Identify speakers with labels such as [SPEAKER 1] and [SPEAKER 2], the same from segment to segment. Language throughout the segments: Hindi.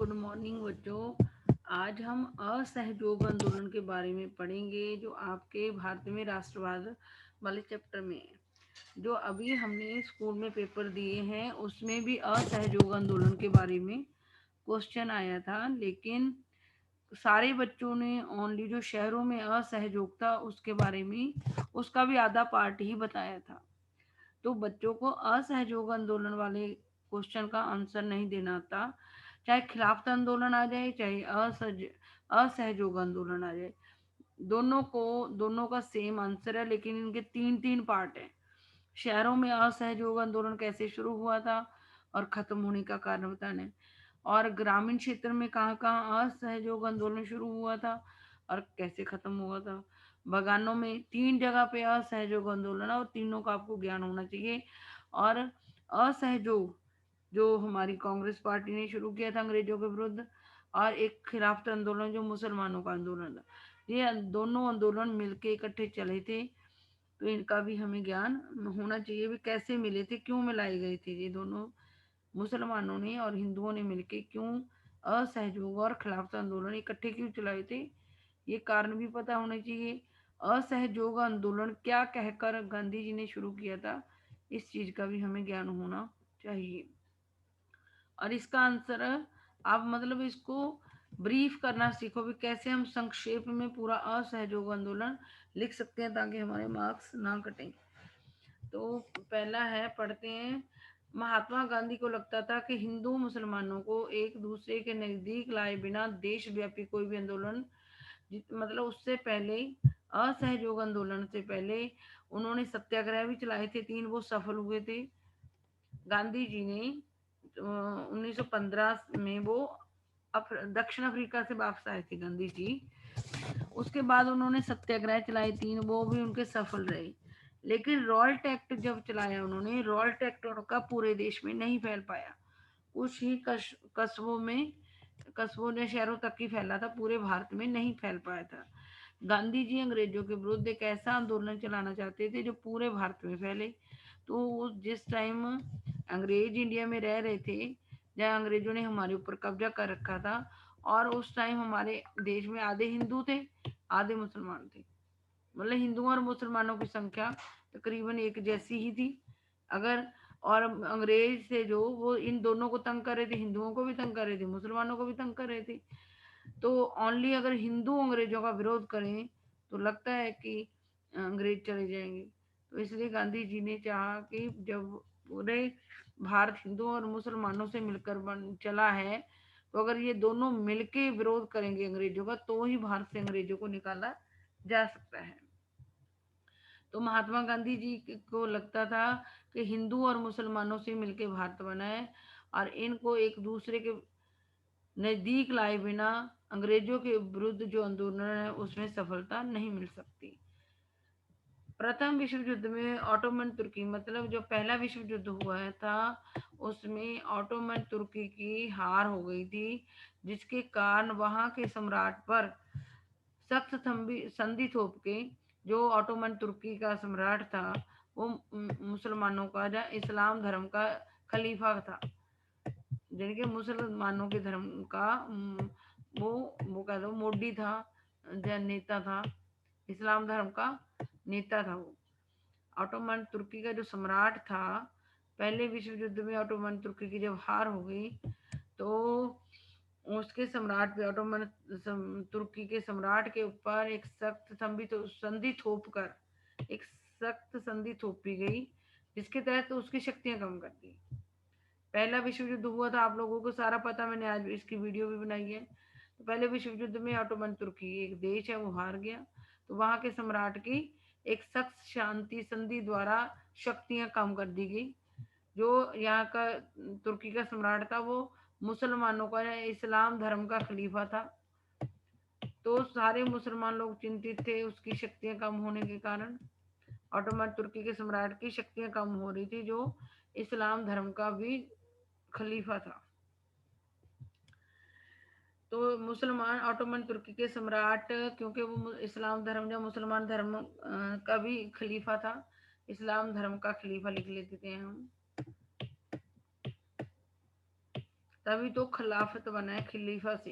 [SPEAKER 1] गुड मॉर्निंग बच्चों। आज हम असहयोग आंदोलन के बारे में पढ़ेंगे जो आपके भारत में राष्ट्रवाद वाले चैप्टर में है। जो अभी हमने स्कूल में पेपर दिए हैं उसमें भी असहयोग आंदोलन के बारे में क्वेश्चन आया था, लेकिन सारे बच्चों ने ओनली जो शहरों में असहयोग था उसके बारे में उसका भी आधा पार्ट ही बताया था। तो बच्चों को असहयोग आंदोलन वाले क्वेश्चन का आंसर नहीं देना था, चाहे खिलाफत आंदोलन आ जाए चाहे असहयोग आंदोलन आ जाए। दोनों का सेम आंसर है, लेकिन इनके तीन तीन पार्ट है। शहरों में असहयोग आंदोलन कैसे शुरू हुआ था और खत्म होने का कारण बताना है, और ग्रामीण क्षेत्र में कहाँ कहाँ असहयोग आंदोलन शुरू हुआ था और कैसे खत्म हुआ था। बगानों में तीन जगह पे असहयोग आंदोलन है और तीनों का आपको ज्ञान होना चाहिए। और असहयोग जो हमारी कांग्रेस पार्टी ने शुरू किया था अंग्रेजों के विरुद्ध, और एक खिलाफत आंदोलन जो मुसलमानों का आंदोलन था। ये दोनों आंदोलन मिलके इकट्ठे चले थे, तो इनका भी हमें ज्ञान होना चाहिए भी कैसे मिले थे, क्यों मिलाए गए थे ये दोनों। मुसलमानों ने और हिंदुओं ने मिलके क्यों असहयोग और खिलाफत आंदोलन इकट्ठे क्यों चलाए थे, ये कारण भी पता होना चाहिए। असहयोग आंदोलन क्या कहकर गांधी जी ने शुरू किया था, इस चीज का भी हमें ज्ञान होना चाहिए। और इसका आंसर आप मतलब इसको ब्रीफ करना सीखो भी कैसे हम संक्षेप में पूरा असहयोग आंदोलन लिख सकते हैं ताकि हमारे मार्क्स ना कटें। तो पहला है, पढ़ते हैं। महात्मा गांधी को लगता था कि हिंदू मुसलमानों को एक दूसरे के नजदीक लाए बिना देशव्यापी कोई भी आंदोलन, मतलब उससे पहले असहयोग आंदोलन से पहले उन्होंने सत्याग्रह भी चलाए थे तीन, वो सफल हुए थे। गांधी जी ने 1915 में वो दक्षिण अफ्रीका से वापस आए थे गांधी जी। उसके बाद उन्होंने सत्याग्रह चलाए तीन, वो भी उनके सफल रहे। लेकिन रॉल्ट एक्ट जब चलाया उन्होंने, रॉल्ट एक्ट उनका पूरे देश में नहीं फैल पाया। कुछ ही कस्बों में, कस्बों ने शहरों तक ही फैला था, पूरे भारत में नहीं फैल पाया था। गांधी जी अंग्रेजों के विरुद्ध एक ऐसा आंदोलन चलाना चाहते थे जो पूरे भारत में फैले। तो जिस टाइम अंग्रेज इंडिया में रह रहे थे, जहाँ अंग्रेजों ने हमारे ऊपर कब्जा कर रखा था, और उस टाइम हमारे देश में आधे हिंदू थे आधे मुसलमान थे, मतलब हिंदुओं और मुसलमानों की संख्या तकरीबन एक जैसी ही थी। अगर और अंग्रेज से जो वो इन दोनों को तंग कर रहे थे, हिंदुओं को भी तंग कर रहे थे मुसलमानों को भी तंग कर रहे थे। तो ओनली अगर हिंदू अंग्रेजों का विरोध करें तो लगता है कि अंग्रेज चले जाएंगे। तो इसलिए गांधी जी ने चाहा कि जब पूरे भारत हिंदुओं और मुसलमानों से मिलकर बन चला है, तो अगर ये दोनों मिलके विरोध करेंगे अंग्रेजों का, तो ही भारत से अंग्रेजों को निकाला जा सकता है। तो महात्मा गांधी जी को लगता था कि हिंदू और मुसलमानों से मिलकर भारत बना है, और इनको एक दूसरे के नजदीक लाए बिना अंग्रेजों के विरुद्ध जो आंदोलन है उसमें सफलता नहीं मिल सकती। प्रथम विश्व युद्ध में ऑटोमन तुर्की, मतलब जो पहला विश्व युद्ध हुआ था उसमें ऑटोमन तुर्की की हार हो गई थी, जिसके कारण वहां के सम्राट पर सख्त संधि थोप के, जो ऑटोमन तुर्की का सम्राट था वो मुसलमानों का या इस्लाम धर्म का खलीफा था, यानी कि मुसलमानों के धर्म का वो कह लो मोडी था या नेता था, इस्लाम धर्म का नेता था वो। ऑटोमन तुर्की का जो सम्राट था, पहले विश्व युद्ध में ऑटोमन तुर्की की जब हार हो गई तो उसके सम्राट पे, ऑटोमन तुर्की के सम्राट के ऊपर एक सख्त संधि थोप कर एक सख्त संधि थोपी गई, जिसके तहत उसकी शक्तियां कम कर दी। पहला विश्व युद्ध हुआ था, आप लोगों को सारा पता, मैंने आज इसकी वीडियो भी बनाई है। तो पहले विश्व युद्ध में ऑटोमन तुर्की एक देश है वो हार गया, तो वहां के सम्राट की एक सख्त शांति संधि द्वारा शक्तियां कम कर दी गई। जो यहाँ का तुर्की का सम्राट था वो मुसलमानों का या इस्लाम धर्म का खलीफा था, तो सारे मुसलमान लोग चिंतित थे उसकी शक्तियां कम होने के कारण। ऑटोमन तुर्की के सम्राट की शक्तियां कम हो रही थी, जो इस्लाम धर्म का भी खलीफा था। तो मुसलमान ऑटोमन तुर्की के सम्राट, क्योंकि वो इस्लाम धर्म या मुसलमान धर्म का भी खलीफा था, इस्लाम धर्म का खलीफा लिख लेते थे हम। तभी तो खिलाफत बना है, खलीफा से,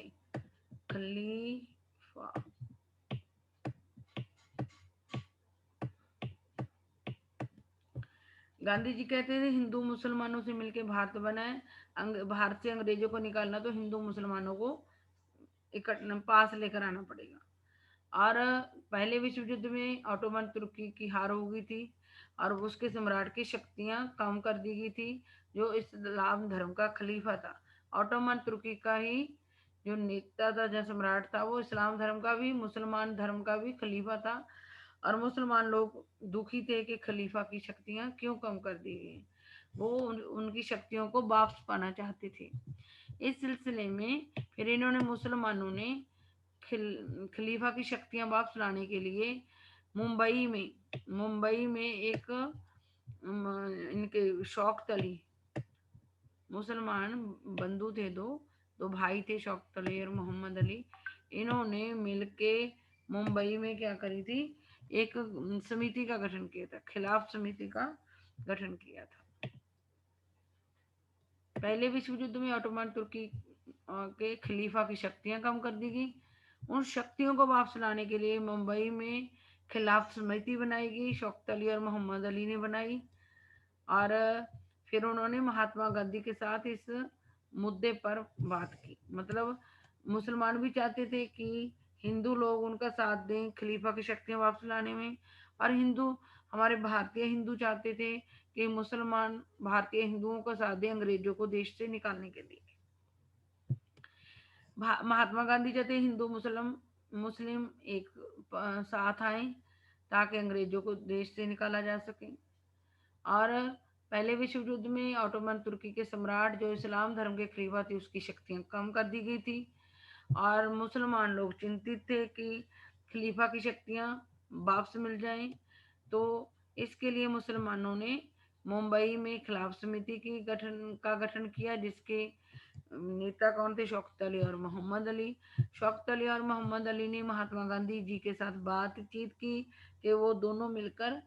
[SPEAKER 1] खलीफा। गांधी जी कहते थे हिंदू मुसलमानों से मिलकर भारत बनाए, भारत से अंग्रेजों को निकालना तो हिंदू मुसलमानों को इकट्ठा पास लेकर आना पड़ेगा। और पहले विश्व युद्ध में ऑटोमन तुर्की की हार हो गई थी और उसके सम्राट की शक्तियां कम कर दी गई थी, जो इस्लाम धर्म का खलीफा था। ऑटोमन तुर्की का ही जो नेता था, जो सम्राट था, वो इस्लाम धर्म का भी, मुसलमान धर्म का भी खलीफा था। और मुसलमान लोग दुखी थे कि खलीफा की शक्तियां क्यों कम कर दी गई। वो उनकी शक्तियों को वापस पाना चाहते थे। इस सिलसिले में फिर इन्होंने, मुसलमानों ने खलीफा की शक्तियां वापस लाने के लिए मुंबई में एक इनके शौकत अली, मुसलमान बंधु थे, दो भाई थे, शौकत अली और मोहम्मद अली। इन्होंने मिलके मुंबई में क्या करी थी, एक समिति का गठन किया था, खिलाफ समिति का गठन किया था। पहले विश्व युद्ध में ऑटोमन तुर्की के खलीफा की शक्तियां कम कर दी गई। उन शक्तियों को वापस लाने के लिए मुंबई में खिलाफ समिति बनाई गई, शौकत अली और मोहम्मद अली ने बनाई। और फिर उन्होंने महात्मा गांधी के साथ इस मुद्दे पर बात की। मतलब मुसलमान भी चाहते थे कि हिंदू लोग उनका साथ दें खलीफा की शक्तियां वापस लाने में, और हमारे भारतीय हिंदू चाहते थे कि मुसलमान भारतीय हिंदुओं का साथ दें अंग्रेजों को देश से निकालने के लिए। महात्मा गांधी चाहते हिंदू मुस्लिम मुस्लिम एक साथ आए ताकि अंग्रेजों को देश से निकाला जा सके। और पहले विश्व युद्ध में ऑटोमन तुर्की के सम्राट, जो इस्लाम धर्म के खलीफा थे, उसकी शक्तियां कम कर दी गई थी। और मुसलमान लोग चिंतित थे कि खलीफा की शक्तियां वापस मिल जाएं। तो इसके लिए मुसलमानों ने मुंबई में खिलाफ समिति का गठन किया, जिसके नेता कौन थे, शौकत अली और मोहम्मद अली। शौकत अली और मोहम्मद अली ने महात्मा गांधी जी के साथ बातचीत की कि वो दोनों मिलकर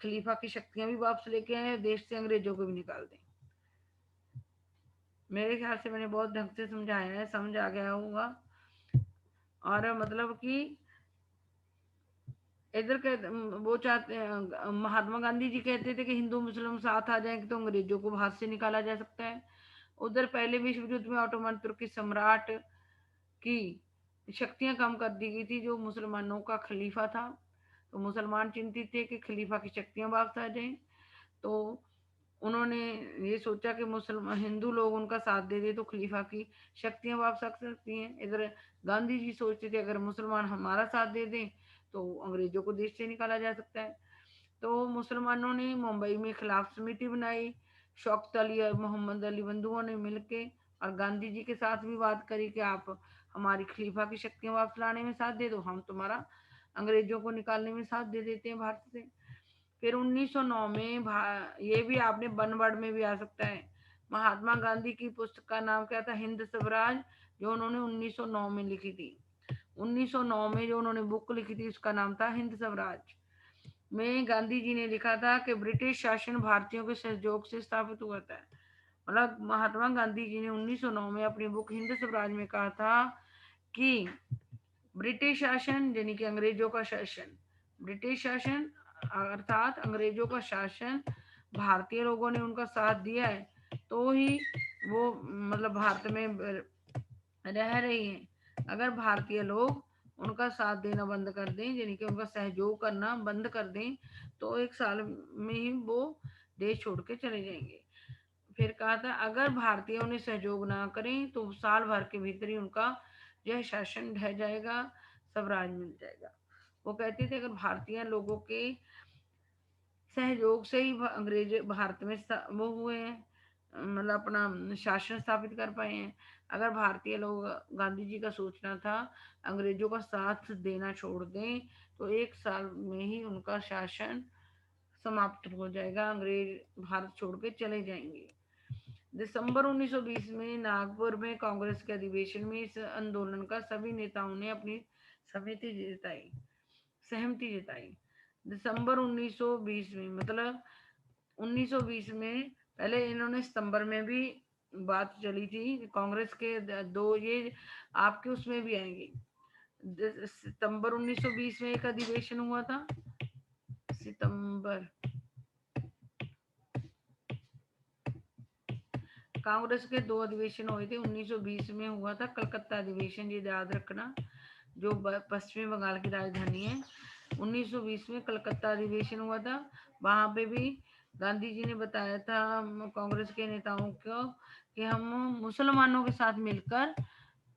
[SPEAKER 1] खलीफा की शक्तियां भी वापस लेके आए, देश से अंग्रेजों को भी निकाल दें। मेरे ख्याल से मैंने बहुत ढंग से समझाया है, समझ आ गया होगा। और मतलब कि इधर के वो चाहते हैं, महात्मा गांधी जी कहते थे कि हिंदू मुस्लिम साथ आ जाएंगे तो अंग्रेजों को भारत से निकाला जा सकता है। उधर पहले विश्व युद्ध में ऑटोमन तुर्की सम्राट की शक्तियां कम कर दी गई थी, जो मुसलमानों का खलीफा था। तो मुसलमान चिंतित थे कि खलीफा की शक्तियां वापस आ जाएं। तो उन्होंने ये सोचा कि मुसलमान हिंदू लोग उनका साथ दे दे तो खलीफा की शक्तियां वापस आ सकती हैं। इधर गांधी जी सोचते थे अगर मुसलमान हमारा साथ दे दें तो अंग्रेजों को देश से निकाला जा सकता है। तो मुसलमानों ने मुंबई में खिलाफ समिति बनाई, शौकत अली और मोहम्मद अली बंधुओं ने मिलकर, और गांधी जी के साथ भी बात करी कि आप हमारी खलीफा की शक्तियां वापस लाने में साथ दे दो, हम तुम्हारा अंग्रेजों को निकालने में साथ दे देते हैं भारत से। फिर 1909 में ये भी आपने वन वर्ड में भी आ सकता है, महात्मा गांधी की पुस्तक का नाम क्या था, हिंद स्वराज, जो उन्होंने 1909 में लिखी थी। 1909 में जो उन्होंने बुक लिखी थी उसका नाम था हिंद स्वराज। में गांधी जी ने लिखा था कि ब्रिटिश शासन भारतीयों के सहयोग से स्थापित हुआ था। मतलब महात्मा गांधी जी ने 1909 में अपनी बुक हिंद स्वराज में कहा था कि ब्रिटिश शासन यानी कि अंग्रेजों का शासन, ब्रिटिश शासन अर्थात अंग्रेजों का शासन, भारतीय लोगों ने उनका साथ दिया है तो ही वो मतलब भारत में रह रही हैं। अगर भारतीय लोग उनका साथ देना बंद कर दें, यानी कि उनका सहयोग करना बंद कर दें, तो 1 साल में ही वो देश छोड़ के चले जाएंगे। फिर कहा था अगर भारतीयों ने सहयोग ना करें तो साल भर के भीतर ही उनका यह शासन ढह जाएगा, स्वराज मिल जाएगा। वो कहते थे अगर भारतीय लोगों के सहयोग से ही अंग्रेज भारत में वो हुए हैं, मतलब अपना शासन स्थापित कर पाए हैं। अगर भारतीय लोग, गांधी जी का सोचना था अंग्रेजों का साथ देना छोड़ दें तो 1 साल में ही उनका शासन समाप्त हो जाएगा, अंग्रेज भारत छोड़ के चले जाएंगे। दिसंबर 1920 में नागपुर में कांग्रेस के अधिवेशन में इस आंदोलन का सभी नेताओं ने अपनी सहमति जताई सहमति जताई दिसंबर 1920 में, मतलब 1920 में, पहले इन्होंने सितंबर में भी बात चली थी कांग्रेस के दो, ये आपके उसमें भी आएंगे। सितंबर 1920 में एक अधिवेशन हुआ था, सितंबर, कांग्रेस के दो अधिवेशन हुए थे। 1920 में हुआ था कलकत्ता अधिवेशन, ये याद रखना, जो पश्चिमी बंगाल की राजधानी है। 1920 में कलकत्ता अधिवेशन हुआ था। वहां पे भी गांधी जी ने बताया था कांग्रेस के नेताओं को कि हम मुसलमानों के साथ मिलकर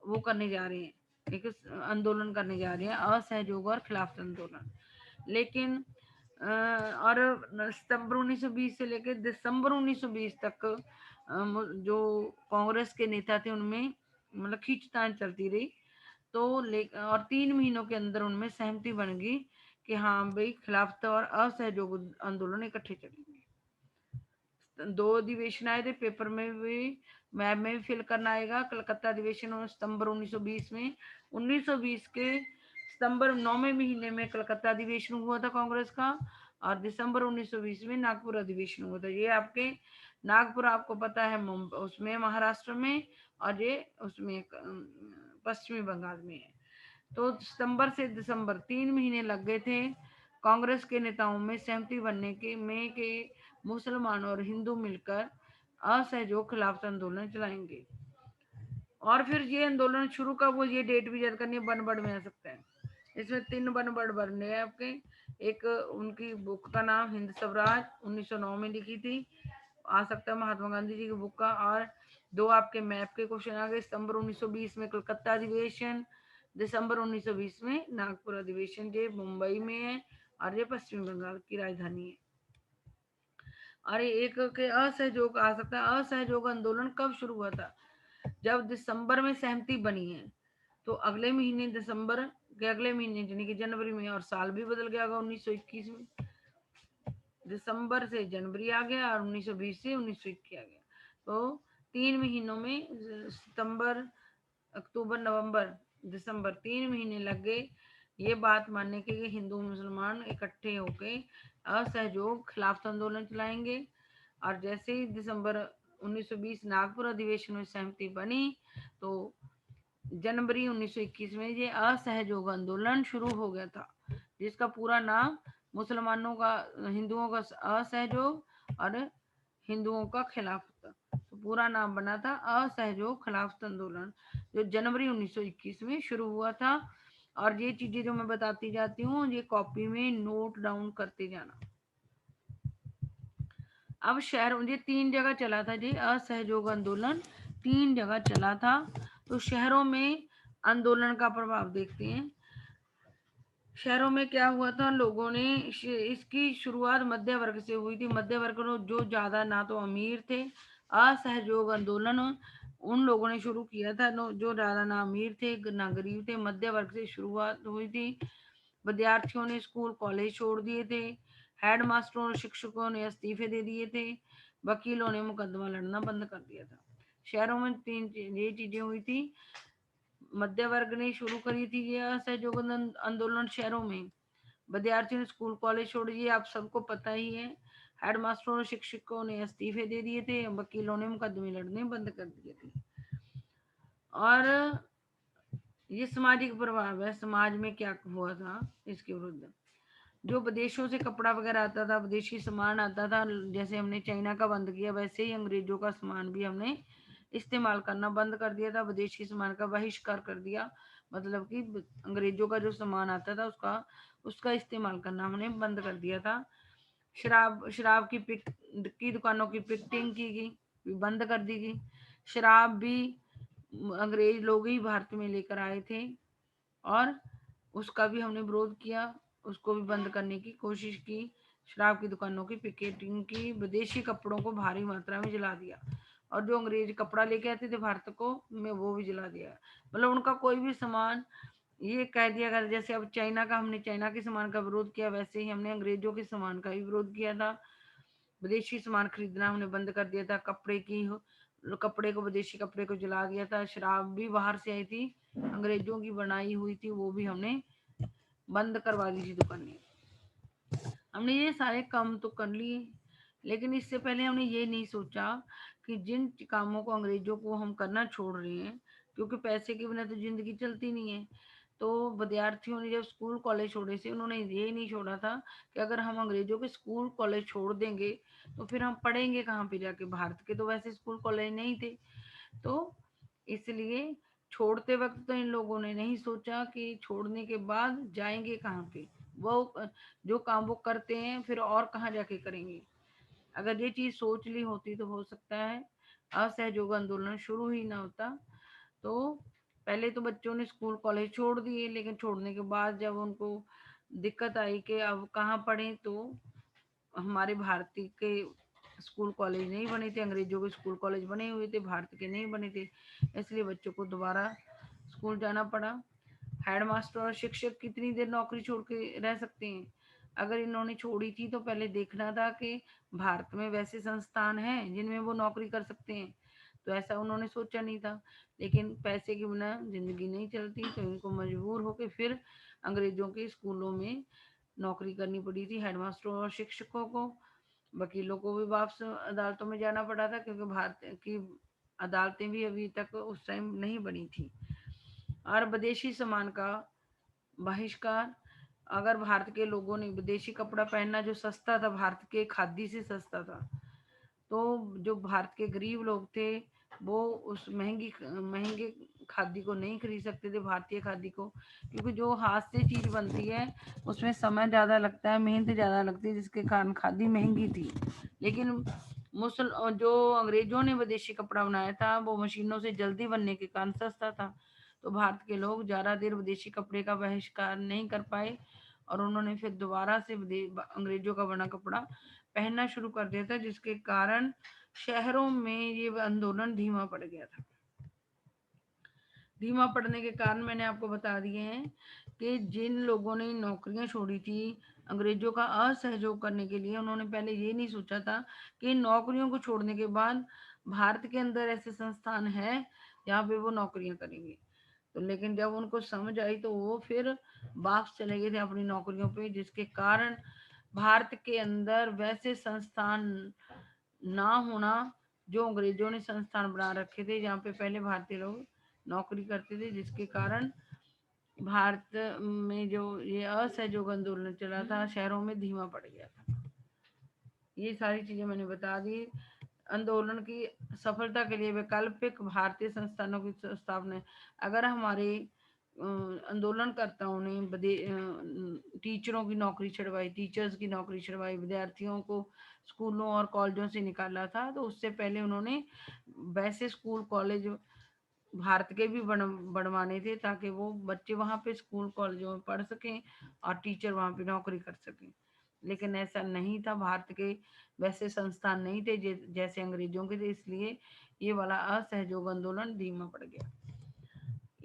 [SPEAKER 1] वो करने जा रहे हैं, एक आंदोलन करने जा रहे हैं, असहयोग और खिलाफत आंदोलन। लेकिन और सितंबर 1920 से लेकर दिसंबर 1920 तक जो कांग्रेस के नेता थे उनमें मतलब खींचतान चलती रही। तो और 3 महीनों के अंदर उनमें सहमति बन गई कि हाँ भाई खिलाफत और असहयोग आंदोलन इकट्ठे चलेंगे। दो अधिवेशन आए थे, पेपर में भी मैप में भी फिल करना आएगा। कलकत्ता अधिवेशन सितंबर 1920 में, 1920 के सितंबर 9वें महीने में कलकत्ता अधिवेशन हुआ था कांग्रेस का, और दिसंबर 1920 में नागपुर अधिवेशन हुआ था। ये आपके नागपुर आपको पता है उसमें महाराष्ट्र में, और ये उसमें पश्चिमी बंगाल में है। तो सितंबर से दिसंबर 3 महीने लग गए थे कांग्रेस के नेताओं में सहमति बनने के में कि मुसलमान और हिंदू मिलकर असहयोग खिलाफ आंदोलन चलाएंगे। और फिर ये आंदोलन शुरू कब हुआ, ये डेट भी याद करनी है, वन वर्ड में आ सकता है। इसमें 3 वन वर्ड बनने हैं आपके। एक उनकी बुक का नाम हिंद स्वराज 1909 में लिखी थी, आ सकता है महात्मा गांधी जी की बुक का। और दो आपके मैप के क्वेश्चन आ गए, सितंबर 1920 में कलकत्ता अधिवेशन, दिसंबर 1920 में नागपुर अधिवेशन, ये मुंबई में है और ये पश्चिम बंगाल की राजधानी है। और एक के असहयोग आ सकता है, असहयोग आंदोलन कब शुरू हुआ था, जब दिसंबर में सहमति बनी है, तो अगले महीने दिसंबर के अगले महीने यानी कि जनवरी में, और साल भी बदल गया होगा 1921 में, दिसंबर से जनवरी आ गया और 1920 से 1921 आ गया। तो 3 महीनों में सितंबर, अक्टूबर, नवंबर, दिसंबर 3 महीने लग गए ये बात मानने के कि हिंदू मुसलमान इकट्ठे होके असहयोग खिलाफ आंदोलन चलाएंगे। और जैसे ही दिसंबर 1920 नागपुर अधिवेशन में सहमति बनी, तो जनवरी 1921 में ये असहयोग आंदोलन शुरू हो गया था, जिसका पूरा नाम मुसलमानों का हिंदुओं का असहयोग और हिंदुओं का खिलाफत, तो पूरा नाम बना था असहयोग खिलाफत आंदोलन, जो जनवरी 1921 में शुरू हुआ था। और ये चीजें जो मैं बताती जाती हूँ ये कॉपी में नोट डाउन करते जाना। अब शहरों, ये 3 जगह चला था जी असहयोग आंदोलन, 3 जगह चला था। तो शहरों में आंदोलन का प्रभाव देखते हैं। शहरों में क्या हुआ था, लोगों ने इसकी शुरुआत मध्य वर्ग से हुई थी। मध्य वर्ग जो ज्यादा ना तो अमीर थे, असहयोग आंदोलन उन लोगों ने शुरू किया था जो ज्यादा ना अमीर थे ना गरीब थे, मध्य वर्ग से शुरुआत हुई थी। विद्यार्थियों ने स्कूल कॉलेज छोड़ दिए थे, हेड मास्टरों और शिक्षकों ने इस्तीफे दे दिए थे, वकीलों ने मुकदमा लड़ना बंद कर दिया था। शहरों में 3 ये चीजें हुई थी। मध्य वर्ग ने शुरू करी थी ये असहयोग आंदोलन शहरों में, विद्यार्थियों ने स्कूल कॉलेज छोड़ दिए, आप सबको पता ही है। हेडमास्टरों और शिक्षकों ने इस्तीफे दे दिए थे, वकीलों ने मुकदमे लड़ने बंद कर दिए थे। और ये सामाजिक प्रभाव है, समाज में क्या हुआ था इसके विरुद्ध। जो विदेशों से कपड़ा वगैरह आता था, विदेशी सामान आता था, जैसे हमने चाइना का बंद किया, वैसे ही अंग्रेजों का सामान भी हमने इस्तेमाल करना बंद कर दिया था, विदेशी सामान का बहिष्कार कर दिया। मतलब कि अंग्रेजों का जो सामान आता था उसका उसका इस्तेमाल करना हमने बंद कर दिया था। शराब की दुकानों की पिकटिंग की गई, बंद कर दी गई। शराब भी अंग्रेज लोग ही भारत में लेकर आए थे, और उसका भी हमने विरोध किया, उसको भी बंद करने की कोशिश की। शराब की दुकानों की पिकेटिंग की, विदेशी कपड़ों को भारी मात्रा में जला दिया, और जो अंग्रेज कपड़ा लेके आते थे भारत को में वो भी जला दिया। मतलब उनका कोई भी सामान, ये कह दिया गया जैसे अब चाइना का, हमने चाइना के सामान का विरोध किया, वैसे ही हमने अंग्रेजों के सामान का भी विरोध किया था। विदेशी सामान खरीदना हमने बंद कर दिया था, कपड़े को, विदेशी कपड़े को जला दिया था। शराब भी बाहर से आई थी, अंग्रेजों की बनाई हुई थी, वो भी हमने बंद करवा दी थी दुकानें। हमने ये सारे काम तो कर लिए। लेकिन इससे पहले हमने ये नहीं सोचा कि जिन कामों को अंग्रेजों को हम करना छोड़ रहे हैं, क्योंकि पैसे के बिना तो जिंदगी चलती नहीं है। तो विद्यार्थियों ने जब स्कूल कॉलेज छोड़े थे, उन्होंने ये नहीं छोड़ा था कि अगर हम अंग्रेजों के स्कूल कॉलेज छोड़ देंगे तो फिर हम पढ़ेंगे कहाँ पे जाके। भारत के तो वैसे स्कूल कॉलेज नहीं थे, तो इसलिए छोड़ते वक्त तो इन लोगों ने नहीं सोचा कि छोड़ने के बाद जाएंगे कहाँ पे। वो जो काम वो करते हैं फिर और कहाँ जाके करेंगे। अगर ये चीज सोच ली होती तो हो सकता है असहयोग आंदोलन शुरू ही ना होता। तो पहले तो बच्चों ने स्कूल कॉलेज छोड़ दिए, लेकिन छोड़ने के बाद जब उनको दिक्कत आई कि अब कहाँ पढ़ें, तो हमारे भारतीय के स्कूल कॉलेज नहीं बने थे, अंग्रेजों के स्कूल कॉलेज बने हुए थे, भारत के नहीं बने थे। इसलिए बच्चों को दोबारा स्कूल जाना पड़ा। हेडमास्टर और शिक्षक कितनी देर नौकरी छोड़ के रह सकते हैं। अगर इन्होंने छोड़ी थी तो पहले देखना था कि भारत में वैसे संस्थान हैं जिनमें वो नौकरी कर सकते हैं। तो ऐसा उन्होंने सोचा नहीं था। लेकिन पैसे के बिना जिंदगी नहीं चलती, तो इनको मजबूर होकर फिर अंग्रेजों के स्कूलों में नौकरी करनी पड़ी थी, हेडमास्टरों और शिक्षकों को। वकीलों को भी वापस अदालतों में जाना पड़ा था, क्योंकि भारत की अदालतें भी अभी तक उस टाइम नहीं बनी थी। और विदेशी सामान का बहिष्कार। अगर भारत के लोगों ने विदेशी कपड़ा पहनना, जो सस्ता था, भारत के खादी से सस्ता था, तो जो भारत के गरीब लोग थे वो उस महंगे खादी को नहीं खरीद सकते थे, भारतीय खादी को। क्योंकि जो हाथ से चीज बनती है उसमें समय ज्यादा लगता है, मेहनत ज्यादा लगती है, जिसके कारण खादी महंगी थी। लेकिन मुसल जो अंग्रेजों ने विदेशी कपड़ा बनाया था वो मशीनों से जल्दी बनने के कारण सस्ता था। तो भारत के लोग ज्यादा देर विदेशी कपड़े का बहिष्कार नहीं कर पाए, और उन्होंने फिर दोबारा से अंग्रेजों का बना कपड़ा पहनना शुरू कर दिया था, जिसके कारण शहरों में ये आंदोलन धीमा पड़ गया था। धीमा पड़ने के कारण मैंने आपको बता दिए हैं कि जिन लोगों ने नौकरियां छोड़ी थी अंग्रेजों का असहयोग करने के लिए, उन्होंने पहले ये नहीं सोचा था कि नौकरियों को छोड़ने के बाद भारत के अंदर ऐसे संस्थान है जहाँ पे वो नौकरियां करेंगे। तो लेकिन जब उनको समझ आई तो वो फिर वापस चले गए थे अपनी नौकरियों पे, जिसके कारण भारत के अंदर वैसे संस्थान ना होना, जो अंग्रेजों ने संस्थान बना रखे थे जहाँ पे पहले भारतीय लोग नौकरी करते थे, जिसके कारण भारत में जो ये असहयोग आंदोलन चला था शहरों में धीमा पड़ गया था। ये सारी चीजें मैंने बता दी। आंदोलन की सफलता के लिए वैकल्पिक भारतीय संस्थानों की स्थापना। अगर हमारे आंदोलनकर्ताओं ने टीचरों की नौकरी छड़वाई, टीचर्स की नौकरी छड़वाई, विद्यार्थियों को स्कूलों और कॉलेजों से निकाला था, तो उससे पहले उन्होंने वैसे स्कूल कॉलेज भारत के भी बनवाने थे, ताकि वो बच्चे वहाँ पे स्कूल कॉलेजों में पढ़ सकें और टीचर वहाँ पे नौकरी कर सकें। लेकिन ऐसा नहीं था, भारत के वैसे संस्थान नहीं थे जैसे अंग्रेजों के थे, इसलिए ये वाला असहयोग आंदोलन धीमा पड़ गया।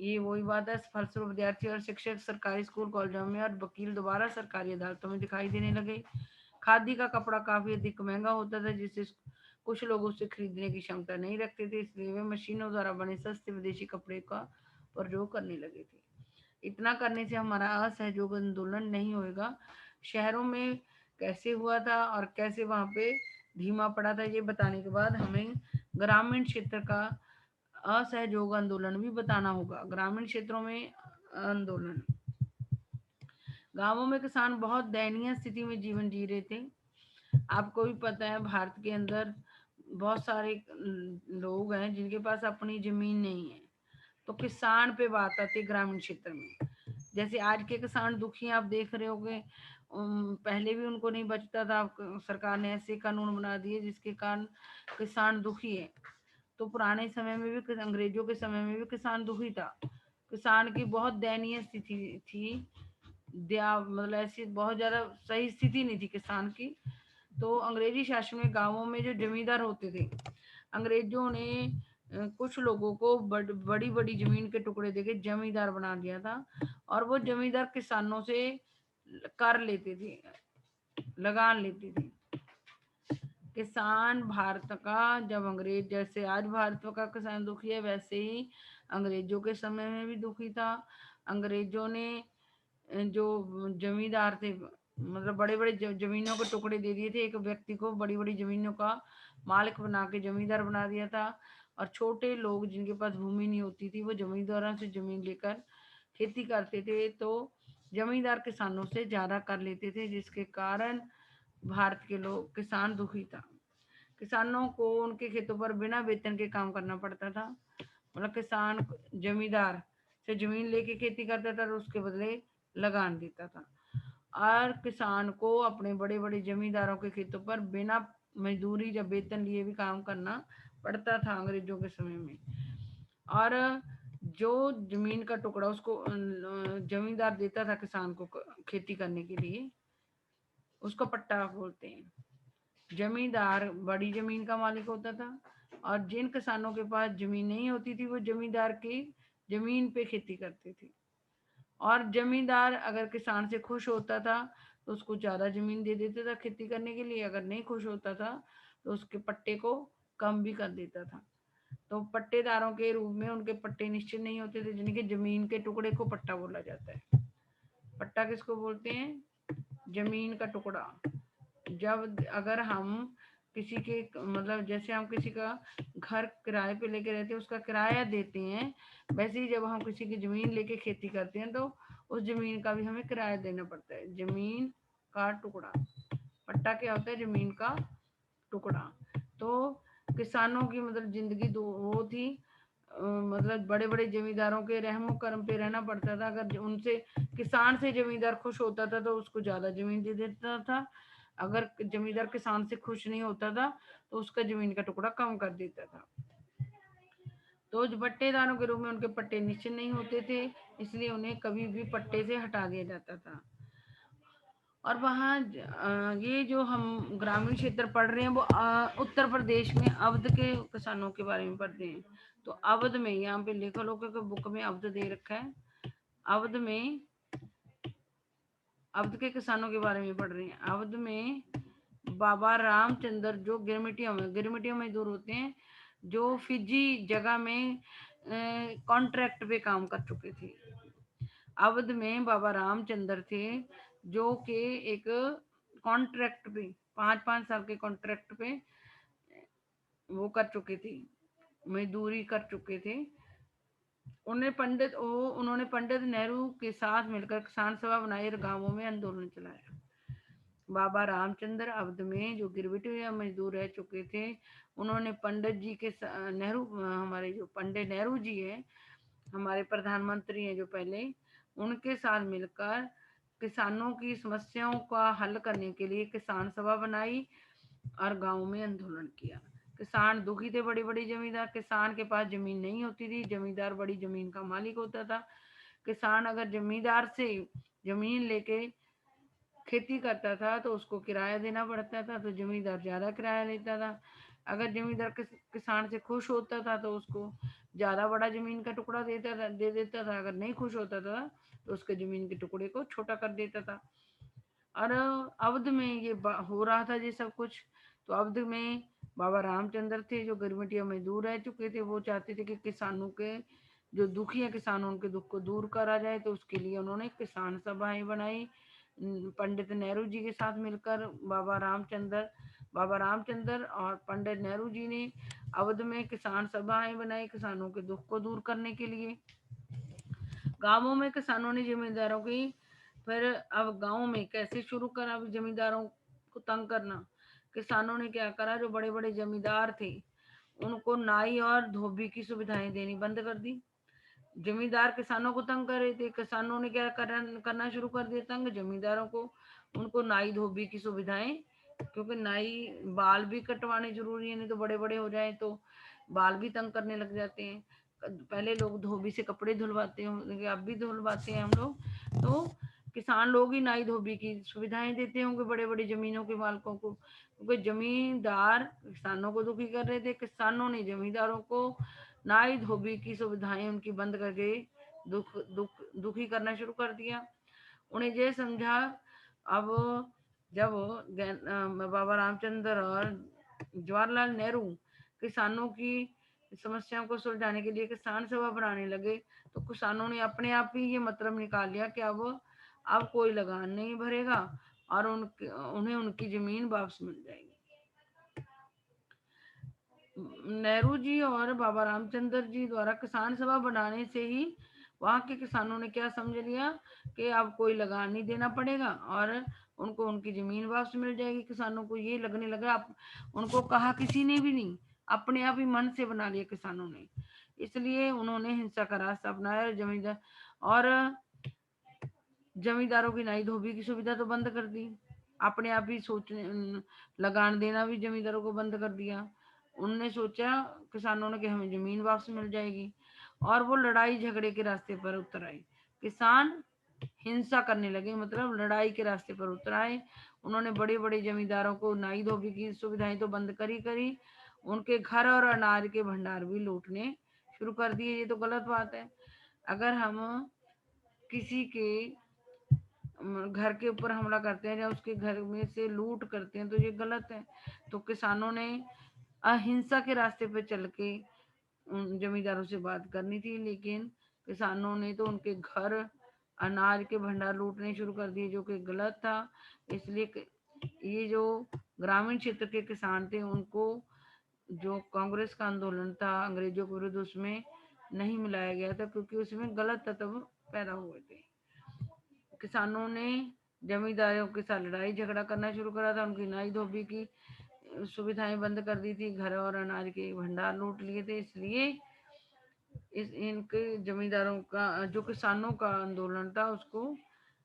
[SPEAKER 1] ये वही बात है, फलस्वरूप विद्यार्थी और शिक्षक सरकारी स्कूल कॉलेजों में और वकील दोबारा सरकारी अदालतों में दिखाई देने लगे। खादी का कपड़ा काफी अधिक महंगा होता था, जिससे कुछ लोग उसे खरीदने की क्षमता नहीं रखते थे, इसलिए वे मशीनों द्वारा बने सस्ते विदेशी कपड़े का प्रयोग करने लगे थे। इतना करने से हमारा असहयोग आंदोलन नहीं होएगा। शहरों में कैसे हुआ था और कैसे वहां पे धीमा पड़ा था, ये बताने के बाद हमें ग्रामीण क्षेत्र का असहयोग आंदोलन भी बताना होगा। ग्रामीण क्षेत्रों में आंदोलन। गांवों में किसान बहुत दयनीय स्थिति में जीवन जी रहे थे। आपको भी पता है भारत के अंदर बहुत सारे लोग हैं जिनके पास अपनी जमीन नहीं है। तो किसान पे बात आती है ग्रामीण क्षेत्र में। जैसे आज के किसान दुखी हैं, आप देख रहे होंगे। पहले भी उनको नहीं बचता था, सरकार ने ऐसे कानून बना दिए जिसके कारण किसान दुखी है। तो पुराने समय में भी, अंग्रेजों के समय में भी किसान दुखी था। किसान की बहुत दयनीय स्थिति थी। मतलब ऐसी बहुत ज्यादा सही स्थिति नहीं थी किसान की। तो अंग्रेजी शासन में गांवों में जो जमींदार होते थे, अंग्रेजों ने कुछ लोगों को बड़ी बड़ी जमीन के टुकड़े देके जमींदार बना दिया था, और वो जमींदार किसानों से कर लेते थे, लगान लेते थे। किसान भारत का, जब अंग्रेज, जैसे आज भारत का किसान दुखी है, वैसे ही अंग्रेजों के समय में भी दुखी था। अंग्रेजों ने जो जमींदार थे मतलब बड़े बड़े जमीनों के टुकड़े दे दिए थे, एक व्यक्ति को बड़ी बड़ी जमीनों का मालिक बना के जमींदार बना दिया था। और छोटे लोग जिनके पास भूमि नहीं होती थी वो जमींदारों से जमीन लेकर खेती करते थे, तो जमींदार किसानों से ज्यादा कर लेते थे, जिसके कारण भारत के लोग किसान दुखी था। किसानों को उनके खेतों पर बिना वेतन के काम करना पड़ता था। मतलब किसान जमींदार से जमीन लेके खेती करता था और उसके बदले लगान देता था। और किसान को अपने बड़े बड़े जमींदारों के खेतों पर बिना मजदूरी या वेतन लिए भी काम करना पड़ता था अंग्रेजों के समय में। और जो जमीन का टुकड़ा उसको जमींदार देता था किसान को खेती करने के लिए, उसको पट्टा बोलते हैं। जमींदार बड़ी जमीन का मालिक होता था, और जिन किसानों के पास जमीन नहीं होती थी वो जमींदार की जमीन पे खेती करते थे। और जमींदार अगर किसान से खुश होता था तो उसको ज्यादा जमीन दे देता था खेती करने के लिए, अगर नहीं खुश होता था तो उसके पट्टे को कम भी कर देता था। तो पट्टेदारों के रूप में उनके पट्टे निश्चित नहीं होते थे, जिनके जमीन के टुकड़े को पट्टा बोला जाता है। पट्टा किसको बोलते हैं? जमीन का टुकड़ा। जब अगर हम किसी के मतलब जैसे हम किसी का घर किराए पे लेके रहते हैं, उसका किराया देते हैं, वैसे ही जब हम किसी की जमीन लेके खेती करते हैं तो उस जमीन का भी हमें किराया देना पड़ता है। जमीन का टुकड़ा। पट्टा क्या होता है? जमीन का टुकड़ा। तो किसानों की मतलब जिंदगी दो वो थी, मतलब बड़े बड़े जमींदारों के रहमो करम पे रहना पड़ता था। अगर उनसे किसान से जमींदार खुश होता था तो उसको ज्यादा जमीन दे देता था, अगर जमींदार किसान से खुश नहीं होता था तो उसका जमीन का टुकड़ा कम कर देता था। तो जो पट्टेदारों के रूप में उनके पट्टे निश्चित नहीं होते थे, इसलिए उन्हें कभी भी पट्टे से हटा दिया जाता था। और वहाँ ये जो हम ग्रामीण क्षेत्र पढ़ रहे हैं वो उत्तर प्रदेश में अवध के किसानों के बारे में पढ़ते हैं। तो अवध में यहाँ पे लिखा लोगों के बुक में अवध दे रखा है। अवध में अवध के किसानों के बारे में पढ़ रहे हैं। अवध में बाबा रामचंद्र जो गिरमिटिया मजदूर होते हैं, जो फिजी जगह में कॉन्ट्रैक्ट पे काम कर चुके थे। अवध में बाबा रामचंद्र थे जो कि एक कॉन्ट्रैक्ट पे 5-5 साल के कॉन्ट्रैक्ट पे वो कर चुके थे, मजदूरी कर चुके थे। उन्होंने पंडित नेहरू के साथ मिलकर किसान सभा बनाई और गांवों में आंदोलन चलाया। बाबा रामचंद्र अवध में जो गिरमिट या मजदूर रह चुके थे, उन्होंने पंडित जी के नेहरू हमारे जो पंडित नेहरू जी है, हमारे प्रधानमंत्री हैं जो पहले, उनके साथ मिलकर किसानों की समस्याओं का हल करने के लिए किसान सभा बनाई और गांव में आंदोलन किया। किसान दुखी थे, बड़ी बड़ी जमींदार, किसान के पास जमीन नहीं होती थी, जमींदार बड़ी जमीन का मालिक होता था। किसान अगर जमींदार से जमीन लेके खेती करता था तो उसको किराया देना पड़ता था, तो जमींदार ज्यादा किराया लेता था। अगर जमींदार किसान से खुश होता था तो उसको ज्यादा बड़ा जमीन का टुकड़ा दे देता था, अगर नहीं खुश होता था तो उसके जमीन के टुकड़े को छोटा कर देता था। और अवध में ये हो रहा था ये सब कुछ। तो अवध में बाबा रामचंद्र थे जो गिरमिटिया मजदूर रह चुके थे, वो चाहते थे कि किसानों के जो दुखी है किसान उनके दुख को दूर करा जाए, तो उसके लिए उन्होंने किसान सभाएं बनाई पंडित नेहरू जी के साथ मिलकर। बाबा रामचंद्र और पंडित नेहरू जी ने अवध में किसान सभाएं बनाई किसानों के दुख को दूर करने के लिए। गांवों में किसानों ने जमींदारों की फिर अब गांव में कैसे शुरू करा जमींदारों को तंग करना। किसानों ने क्या करा, जो बड़े बड़े जमींदार थे उनको नाई और धोबी की सुविधाएं देनी बंद कर दी। जमींदार किसानों को तंग कर रहे थे, किसानों ने क्या करना शुरू कर दिया तंग जमींदारों को। उनको नाई धोबी की सुविधाएं, क्योंकि नाई बाल भी कटवाने जरूरी है, नहीं तो बड़े बड़े हो जाए तो बाल भी तंग करने लग जाते हैं। पहले लोग धोबी से कपड़े धुलवाते होंगे, अब भी धुलवाते हैं हम लोग, तो किसान लोग ही नाई धोबी की सुविधाएं देते होंगे बड़े बड़े जमीनों के मालिकों को, क्योंकि जमींदार किसानों को दुखी कर रहे थे। किसानों ने जमींदारों को नाई धोबी की सुविधाएं उनकी बंद करके दुखी करना शुरू कर दिया। उन्हें ये समझा, अब जब बाबा रामचंद्र और जवाहरलाल नेहरू किसानों की समस्याओं को सुलझाने के लिए किसान सभा बनाने लगे, तो किसानों ने अपने आप ही ये मतलब निकाल लिया कि अब कोई लगान नहीं भरेगा और उन्हें उनकी जमीन वापस मिल जाएगी। नेहरू जी और बाबा रामचंद्र जी द्वारा किसान सभा बनाने से ही वहां के किसानों ने क्या समझ लिया कि अब कोई लगान नहीं देना पड़ेगा और उनको उनकी जमीन वापस मिल जाएगी। किसानों को ये लगने लगा, उनको कहा किसी ने भी नहीं, अपने आप ही मन से बना लिया किसानों ने। इसलिए उन्होंने हिंसा का रास्ता अपनाया और जमींदारों की नाई धोबी की सुविधा तो बंद कर दी। अपने आप ही सोचने लगान देना भी जमींदारों को बंद कर दिया। उनने सोचा किसानों ने कि हमें जमीन वापस मिल जाएगी और वो लड़ाई झगड़े के रास्ते पर उतर आए। किसान हिंसा करने लगे, मतलब लड़ाई के रास्ते पर उतर आए। उन्होंने बड़े बड़े जमींदारों को नाई धोबी की सुविधाएं तो बंद करी, उनके घर और अनाज के भंडार भी लूटने शुरू कर दिए। ये तो गलत बात है। अगर हम किसी के घर के ऊपर हमला करते हैं या उसके घर में से लूट करते हैं तो ये गलत है। तो किसानों ने अहिंसा के रास्ते पे चल के उन जमींदारों से बात करनी थी, लेकिन किसानों ने तो उनके घर अनाज के भंडार लूटने शुरू कर दिए, जो कि गलत था। इसलिए ये जो ग्रामीण क्षेत्र के किसान थे उनको जो कांग्रेस का आंदोलन था अंग्रेजों के विरुद्ध, उसमें नहीं मिलाया गया था, क्योंकि उसमें गलत तत्व पैदा हुए थे। किसानों ने जमींदारों के साथ लड़ाई झगड़ा करना शुरू करा था, उनकी नाई धोबी की सुविधाएं बंद कर दी थी, घर और अनाज के भंडार लूट लिए थे। इसलिए इनके जमींदारों का जो किसानों का आंदोलन था उसको,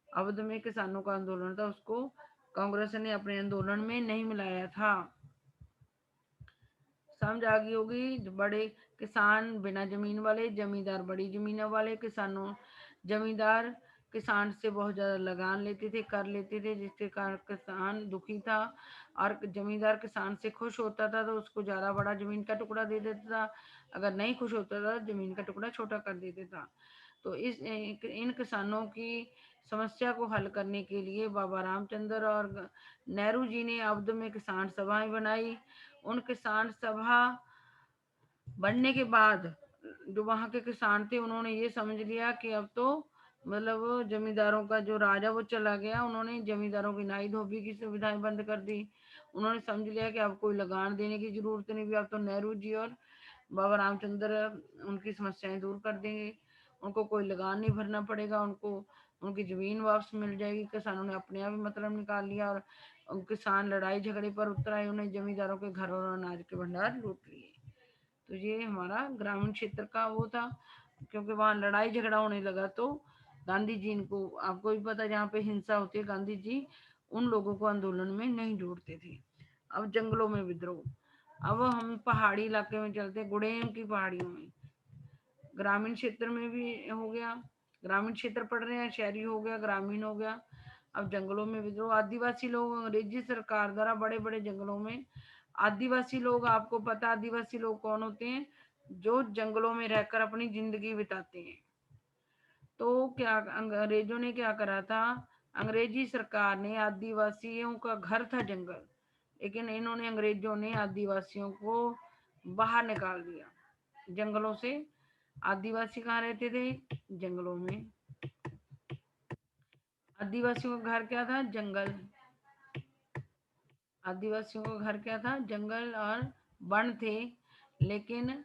[SPEAKER 1] अवध में किसानों का आंदोलन था, उसको कांग्रेस ने अपने आंदोलन में नहीं मिलाया था। समझ आ गई होगी। बड़े किसान बिना जमीन वाले, जमींदार बड़ी जमीनों वाले। जमींदार किसान से बहुत ज्यादा लगान लेते थे, कर लेते थे, जिसके कारण किसान दुखी था। और जमींदार किसान से खुश होता था तो उसको ज्यादा बड़ा जमीन का टुकड़ा दे देता था, अगर नहीं खुश होता था जमीन का टुकड़ा छोटा कर देता था। तो इन किसानों की समस्या को हल करने के लिए बाबा रामचंद्र और नेहरू जी ने अवध में किसान सभाएं बनाई। उन किसान सभा बनने के बाद जो वहां के किसान थे उन्होंने ये समझ लिया कि अब तो मतलब जमींदारों का जो राजा वो चला गया। उन्होंने जमींदारों की नाई धोबी की सुविधाएं बंद कर दी। उन्होंने समझ लिया कि अब कोई लगान देने की जरूरत नहीं भी, अब तो नेहरू जी और बाबा रामचंद्र उनकी समस्याएं दूर कर देंगे, उनको कोई लगान नहीं भरना पड़ेगा, उनको उनकी जमीन वापस मिल जाएगी। किसानों ने अपने आप ही मतलब निकाल लिया और किसान लड़ाई झगड़े पर उतर आए, उन्हें जमींदारों के घर और अनाज के भंडार लूट लिए। तो ये हमारा ग्रामीण क्षेत्र का वो था, क्योंकि वहां लड़ाई झगड़ा होने लगा तो गांधी जी इनको, आपको भी पता, जहाँ पे हिंसा होती है गांधी जी उन लोगों को आंदोलन में नहीं जोड़ते थे। अब जंगलों में विद्रोह, अब हम पहाड़ी इलाके में चलते हैं, गुड़ेम की पहाड़ियों में। ग्रामीण क्षेत्र में भी हो गया, ग्रामीण क्षेत्र पढ़ रहे हैं, शहरी हो गया, ग्रामीण हो गया। अब जंगलों में विद्रोह, आदिवासी लोग अंग्रेजी सरकार द्वारा बड़े बड़े जंगलों में, आदिवासी लोग, आपको पता आदिवासी लोग कौन होते हैं? जो जंगलों में रहकर अपनी जिंदगी बिताते हैं। तो क्या अंग्रेजों ने क्या करा था, अंग्रेजी सरकार ने, आदिवासियों का घर था जंगल, लेकिन इन्होंने अंग्रेजों ने आदिवासियों को बाहर निकाल दिया जंगलों से। आदिवासी कहाँ रहते थे? जंगलों में। आदिवासियों का घर क्या था? जंगल। आदिवासियों का घर क्या था? जंगल और वन थे, लेकिन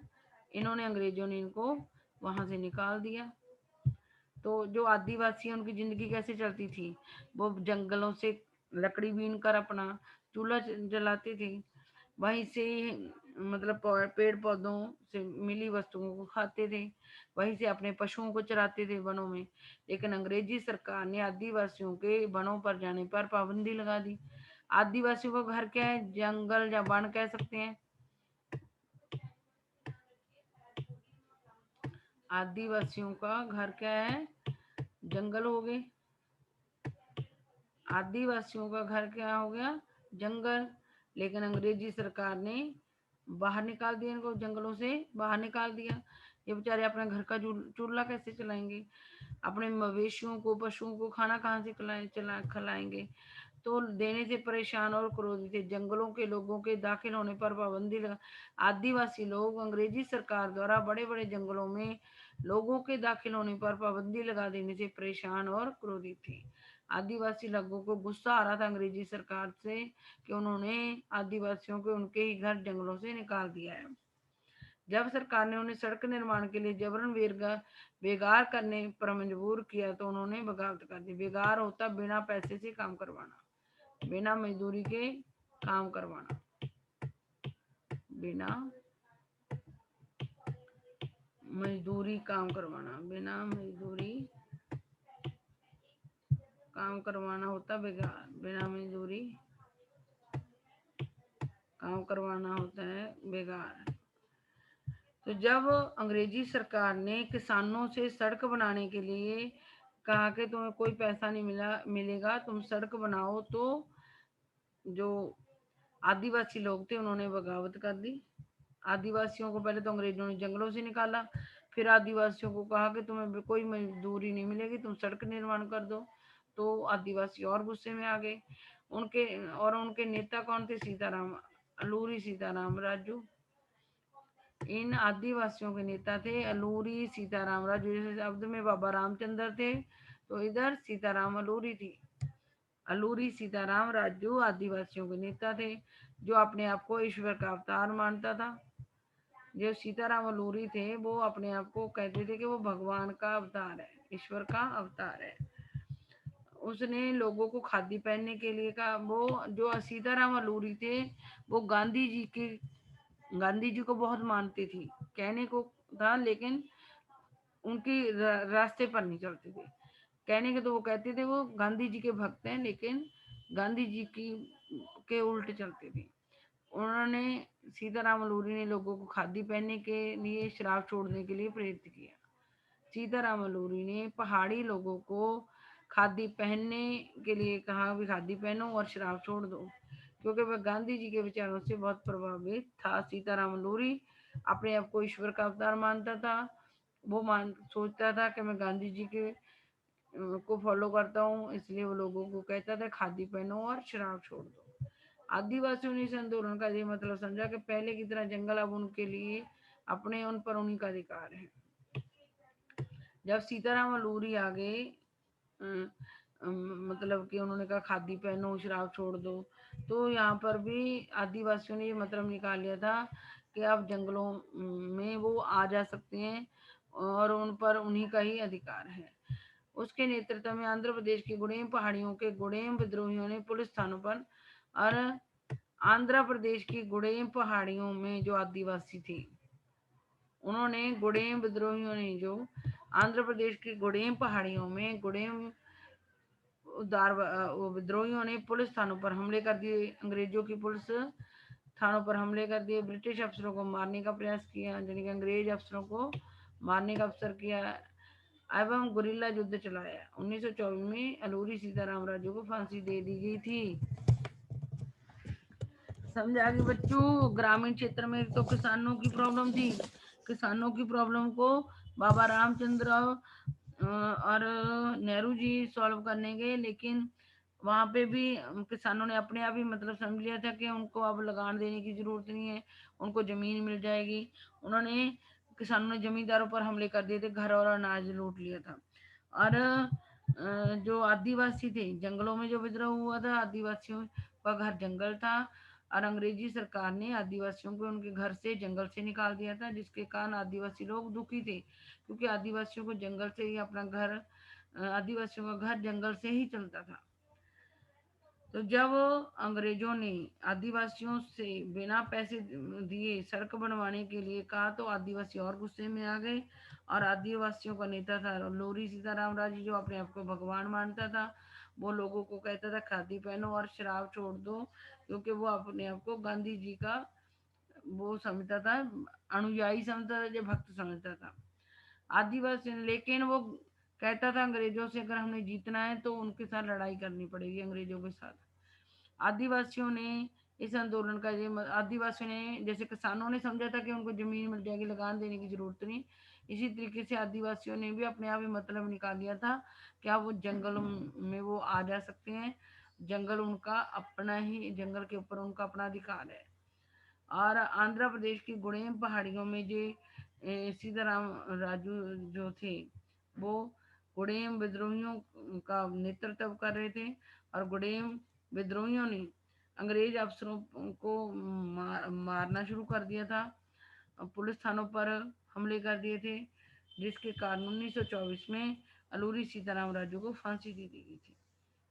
[SPEAKER 1] इन्होंने, अंग्रेजों ने इनको वहां से निकाल दिया। तो जो आदिवासी हैं उनकी जिंदगी कैसे चलती थी? वो जंगलों से लकड़ी बीन कर अपना चूल्हा जलाते थे, वहीं से मतलब पेड़ पौधों से मिली वस्तुओं को खाते थे, वहीं से अपने पशुओं को चराते थे वनों में। लेकिन अंग्रेजी सरकार ने आदिवासियों के वनों पर जाने पर पाबंदी लगा दी। आदिवासियों का घर क्या है? जंगल या वन कह सकते हैं। आदिवासियों का घर क्या है? जंगल हो गए। आदिवासियों का घर क्या हो गया? जंगल। लेकिन अंग्रेजी सरकार ने बाहर निकाल दिया, इनको जंगलों से बाहर निकाल दिया। ये बेचारे अपने घर का चूल्हा कैसे चलाएंगे? अपने मवेशियों को, पशुओं को खाना कहाँ से खिलाएंगे? तो देने से परेशान और क्रोधित थे। जंगलों के लोगों के दाखिल होने पर पाबंदी लगा। आदिवासी लोग अंग्रेजी सरकार द्वारा बड़े बड़े जंगलों में लोगों के दाखिल होने पर पाबंदी लगा देने से परेशान और क्रोधित थे। आदिवासी लोगों को गुस्सा आ रहा था अंग्रेजी सरकार से कि उन्होंने आदिवासियों को उनके ही घर जंगलों से निकाल दिया है। जब सरकार ने उन्हें सड़क निर्माण के लिए जबरन बेगार करने पर मजबूर किया तो उन्होंने बगावत कर दी। बेगार होता बिना पैसे से काम करवाना, बिना मजदूरी के काम करवाना, बिना मजदूरी काम करवाना, बिना मजदूरी काम करवाना होता बेगार, बिना मजदूरी काम करवाना होता है बेगार। तो जब अंग्रेजी सरकार ने किसानों से सड़क बनाने के लिए कहा कि तुम्हें कोई पैसा नहीं मिलेगा, तुम सड़क बनाओ, तो जो आदिवासी लोग थे उन्होंने बगावत कर दी। आदिवासियों को पहले तो अंग्रेजों ने जंगलों से निकाला, फिर आदिवासियों को कहा कि तुम्हें कोई मजदूरी नहीं मिलेगी, तुम सड़क निर्माण कर दो। तो आदिवासी और गुस्से में आ गए। उनके नेता कौन थे? सीताराम, अलूरी सीताराम राजू। इन आदिवासियों के नेता थे अलूरी सीताराम राजू। जैसे शब्द में बाबा रामचंद्र थे, तो इधर सीताराम अलूरी थी। अलूरी सीताराम राजू आदिवासियों के नेता थे, जो अपने आप को ईश्वर का अवतार मानता था। जो सीताराम अलूरी थे वो अपने आप को कहते थे कि वो भगवान का अवतार है, ईश्वर का अवतार है। उसने लोगों को खादी पहनने के लिए कहा। वो जो सीताराम अलूरी थे वो गांधी जी को बहुत मानती थी, कहने को था, लेकिन उनकी रास्ते पर नहीं चलते थे। कहने के तो वो कहते थे वो गांधी जी के भक्त हैं, लेकिन गांधी जी की के उल्टे चलते थे। उन्होंने सीताराम अलूरी ने लोगों को खादी पहनने के लिए, शराब छोड़ने के लिए प्रेरित किया। सीताराम अलूरी ने पहाड़ी लोगों को खादी पहनने के लिए कहा भी खादी पहनो और शराब छोड़ दो, क्योंकि वह गांधी जी के विचारों से बहुत प्रभावित था। सीताराम अलूरी अपने आप को ईश्वर का अवतार मानता था। वो सोचता था कि मैं गांधी जी के को फॉलो करता हूँ, इसलिए वो लोगों को कहता था खादी पहनो और शराब छोड़ दो। आदिवासियों ने इस आंदोलन का ये मतलब समझा कि पहले की तरह जंगल अब उनके लिए अपने उन पर उन्हीं का अधिकार है। जब सीताराम अलूरी आ गए, मतलब कि उन्होंने कहा खादी पहनो शराब छोड़ दो, तो यहाँ पर भी आदिवासियों ने ये मतलब निकाल लिया था कि अब जंगलों में वो आ जा सकते हैं और उन पर उन्हीं का ही अधिकार है। उसके नेतृत्व में आंध्र प्रदेश की गुड़ेम पहाड़ियों के गुड़ेम विद्रोहियों ने पुलिस थानों पर, और आंध्र प्रदेश की गुड़ेम पहाड़ियों में जो आदिवासी थे, उन्होंने गुड़ेम विद्रोहियों ने जो आंध्र प्रदेश की गुड़ेम पहाड़ियों में गुड़ेम विद्रोहियों ने पुलिस थानों पर हमले कर दिए। अंग्रेजों की पुलिस थानों पर हमले कर दिए। ब्रिटिश अफसरों को मारने का प्रयास किया, यानी कि अंग्रेज अफसरों को मारने का अवसर किया एवं गुरिल्ला युद्ध चलाया। 1924 में अलूरी सीताराम राजू को फांसी दे दी गई थी। समझा कि बच्चों, ग्रामीण क्षेत्र में तो किसानों की प्रॉब्लम थी। किसानों की प्रॉब्लम को बाबा रामचंद्र और नेहरू जी सॉल्व करने गए, लेकिन वहां पे भी किसानों ने अपने आप ही मतलब समझ लिया था कि उनको अब लगान देने की जरूरत नहीं है, उनको जमीन मिल जाएगी। उन्होंने किसानों ने जमींदारों पर हमले कर दिए थे, घर और अनाज लूट लिया था। और जो आदिवासी थे, जंगलों में जो विद्रोह हुआ था, आदिवासियों का घर जंगल था और अंग्रेजी सरकार ने आदिवासियों को उनके घर से जंगल से निकाल दिया था, जिसके कारण आदिवासी लोग दुखी थे, क्योंकि आदिवासियों को जंगल से ही अपना घर, आदिवासियों का घर जंगल से ही चलता था। तो जब अंग्रेजों ने आदिवासियों से बिना पैसे दिए सड़क बनवाने के लिए कहा, तो आदिवासी और गुस्से में आ गए। और आदिवासियों का नेता था लोरी सीताराम राजू, जो अपने आप को भगवान मानता था। वो लोगों को कहता था खादी पहनो और शराब छोड़ दो, क्योंकि वो अपने आप को गांधी जी का वो समझता था, अनुयायी समझता था, जो भक्त समझता था। आदिवासी, लेकिन वो कहता था अंग्रेजों से अगर हमने जीतना है तो उनके साथ लड़ाई करनी पड़ेगी, अंग्रेजों के साथ। आदिवासियों ने इस आंदोलन का ये आदिवासियों ने, जैसे किसानों ने समझा था कि उनको जमीन मिल जाएगी, लगान देने की जरूरत नहीं, इसी तरीके से आदिवासियों ने भी अपने आप ही मतलब निकाल लिया था कि अब वो जंगल में वो आ जा सकते हैं, जंगल उनका अपना ही, जंगल के ऊपर उनका अपना अधिकार है। और आंध्र प्रदेश की गुड़ेम पहाड़ियों में जो सीताराम राजू जो थे, वो गुडेम विद्रोहियों का नेतृत्व कर रहे थे, और गुडेम विद्रोहियों ने अंग्रेज अफसरों को मारना शुरू कर दिया था, पुलिस थानों पर हमले कर दिए थे, जिसके कारण 1924 में अलूरी सीताराम राजू को फांसी दे दी गई थी।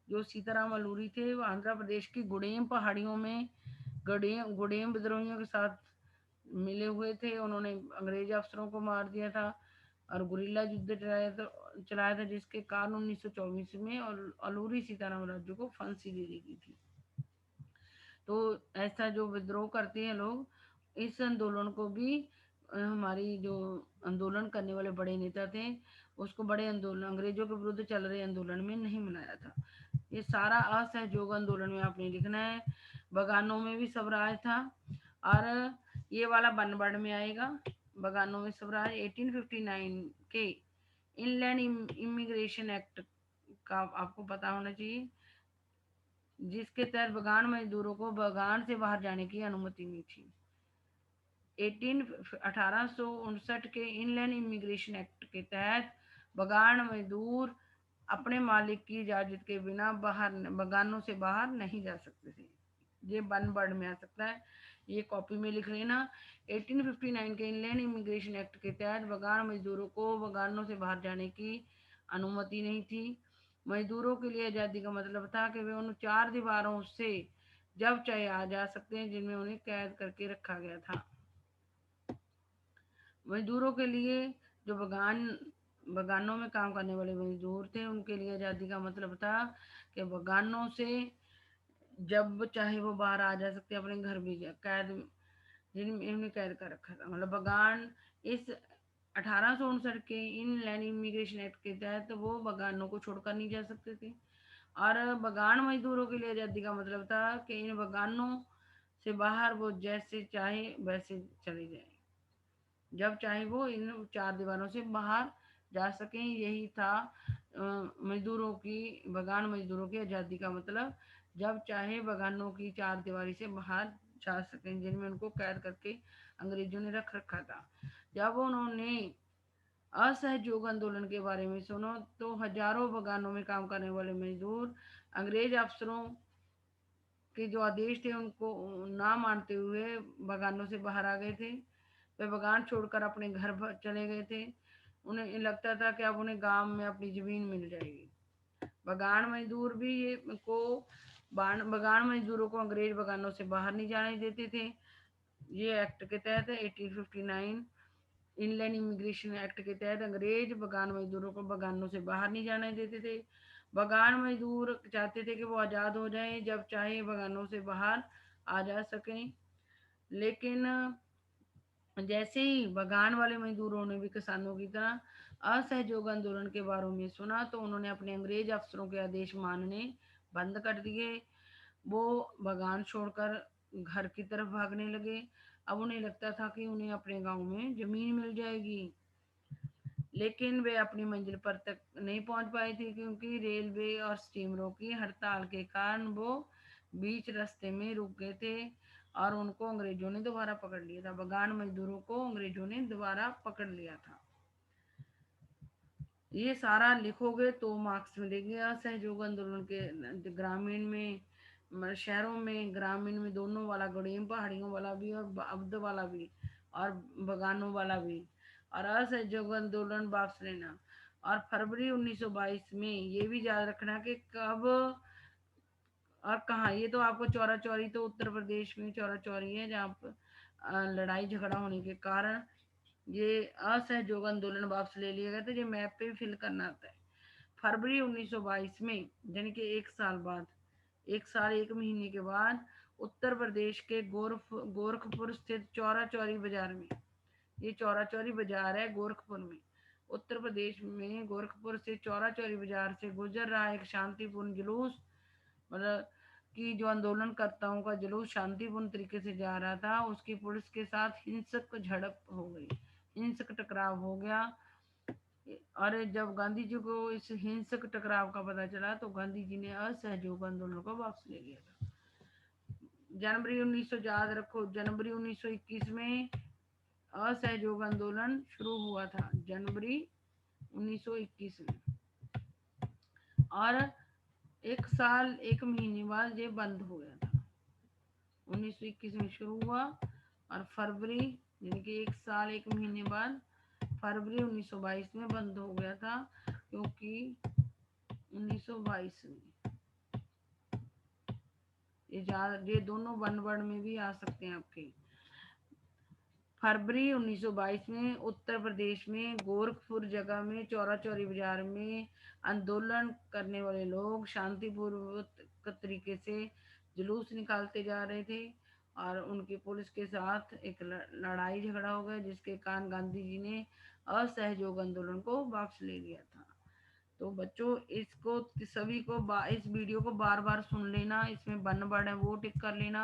[SPEAKER 1] जो सीताराम अलूरी थे वो आंध्र प्रदेश की गुडेम पहाड़ियों में गुडेम विद्रोहियों के साथ मिले हुए थे। उन्होंने अंग्रेज अफसरों को मार दिया था और गुरिल्ला युद्ध चलाया था, जिसके कारण 1924 में और अलूरी सीताराम राजू को फांसी दे दी गई थी। तो ऐसा जो विद्रोह करते हैं लोग, इस आंदोलन को भी हमारी जो आंदोलन करने वाले बड़े नेता थे, उसको बड़े आंदोलन, अंग्रेजों के विरुद्ध चल रहे आंदोलन में नहीं मिलाया था। ये सारा असहयोग आंदोलन में आपने लिखना है। बगानों में भी स्वराज था, और ये वाला बनबड़ में आएगा। बगानों में स्वराज 1859 के इनलैंड इमिग्रेशन एक्ट का आपको पता होना चाहिए, जिसके तहत बगान मजदूरों को बगान से बाहर जाने की अनुमति नहीं थी। 1859 के इनलैंड इमिग्रेशन एक्ट के तहत बगान मजदूर अपने मालिक की इजाजत के बिना बाहर बगानों से बाहर नहीं जा सकते थे। ये बनबड़ में आ सकता है, ये कॉपी में लिख लेना। 1859 के इनलैंड इमिग्रेशन एक्ट के तहत बगान मजदूरों को बगानों से बाहर जाने की अनुमति नहीं थी। मजदूरों के लिए आज़ादी का मतलब था कि वे उन चार दीवारों से जब चाहे आ जा सकते हैं जिनमें उन्हें कैद करके रखा गया था। मजदूरों के लिए जो बगानों में काम करने वाले मजदूर थे, उनके लिए आज़ादी का मतलब था कि बगानों से जब चाहे वो बाहर आ जा सकते, अपने घर भी कैद, जिनमें उन्हें कैद कर रखा था। मतलब बगान इस 1859 के इनलैंड इमिग्रेशन एक्ट के तहत वो बगानों को छोड़कर नहीं जा सकते थे। और बगान मजदूरों के लिए आज़ादी का मतलब था कि इन बगानों से बाहर वो जैसे चाहे वैसे चले जाए, जब चाहे वो इन चार दीवारों से बाहर जा सकें। यही था मजदूरों की, बगान मजदूरों की आज़ादी का मतलब, जब चाहे बगानों की चार दीवारी से बाहर जा सकें, जिनमें उनको कैद करके अंग्रेजों ने रख रखा था। जब उन्होंने असहयोग आंदोलन के बारे में सुनो, तो हजारों बगानों में काम करने वाले मजदूर अंग्रेज अफसरों के जो आदेश थे उनको ना मानते हुए बगानों से बाहर आ गए थे। वे बगान छोड़कर अपने घर चले गए थे। उन्हें लगता था कि अब उन्हें गांव में अपनी जमीन मिल जाएगी। बगान मजदूर भी बगान मजदूरों को अंग्रेज बगानों से बाहर नहीं जाने देते थे। ये एक्ट के तहत 1859 इनलैंड इमिग्रेशन एक्ट के तहत अंग्रेज बगान मजदूरों को बगानों से बाहर नहीं जाने देते थे। बगान मजदूर चाहते थे कि वो आज़ाद हो जाएं, जब चाहे बगानों से बाहर आ जा सकें। लेकिन जैसे ही बगान वाले मजदूरों ने भी किसानों की तरह असहयोग आंदोलन के बारे में सुना, तो उन्होंने अपने अंग्रेज अफसरों के आदेश मानने बंद कर दिए। वो बगान छोड़कर घर की तरफ भागने लगे। अब उन्हें लगता था कि उन्हें अपने गांव में जमीन मिल जाएगी, लेकिन वे अपनी मंजिल पर तक नहीं पहुंच पाए थे, क्योंकि रेलवे और स्टीमरों की हड़ताल के कारण वो बीच रास्ते में रुक गए थे, और उनको अंग्रेजों ने दोबारा पकड़ लिया था। बगान मजदूरों को अंग्रेजों ने दोबारा पकड़ लिया था। ये सारा लिखोगे तो मार्क्स मिलेंगे। असहयोग आंदोलन के ग्रामीण में, शहरों में, ग्रामीण में दोनों वाला, गड़ीम पहाड़ियों वाला भी और अब्द वाला भी और बगानों वाला भी, और असहयोग आंदोलन वापस लेना। और फरवरी 1922 में ये भी याद रखना कि कब और कहाँ। ये तो आपको चौरा चौरी, तो उत्तर प्रदेश में चौरा चौरी है, जहाँ पर लड़ाई झगड़ा होने के कारण ये असहयोग आंदोलन वापस ले लिया गया था। ये मैप पे फिल करना आता है। फरवरी 1922 में, यानी कि एक साल बाद, एक साल एक महीने के बाद, उत्तर प्रदेश के गोरखपुर स्थित चौरा चौरी बाजार में, ये चौरा चौरी बाजार है गोरखपुर में, उत्तर प्रदेश में गोरखपुर से चौरा चौरी बाजार से गुजर रहा एक शांतिपूर्ण जुलूस, मतलब कि जो आंदोलनकर्ताओं का जुलूस शांतिपूर्ण तरीके से जा रहा था, उसकी पुलिस के साथ हिंसक झड़प हो गई, हिंसक टकराव हो गया। और जब गांधी जी को इस हिंसक टकराव का पता चला, तो गांधी जी ने असहयोग आंदोलन को वापस ले लिया था। जनवरी 1900, याद रखो, जनवरी 1921 में असहयोग आंदोलन शुरू हुआ था, जनवरी 1921 में। और 1 साल 1 महीने बाद ये बंद हो गया था। 1921 में शुरू हुआ और फरवरी यानी कि 1 साल 1 महीने बाद फरवरी 1922 में बंद हो गया था, क्योंकि 1922 में ये दोनों वन वर्ड में भी आ सकते हैं आपके। फरवरी 1922 में उत्तर प्रदेश में गोरखपुर जगह में चौरा चौरी बाजार में आंदोलन करने वाले लोग शांतिपूर्वक तरीके से जुलूस निकालते जा रहे थे और उनकी पुलिस के साथ एक लड़ाई झगड़ा हो गया, जिसके कारण गांधी जी ने असहयोग आंदोलन को वापस ले लिया था। तो बच्चों इसको सभी को इस वीडियो को बार बार सुन लेना, इसमें वन वर्ड है वो टिक कर लेना।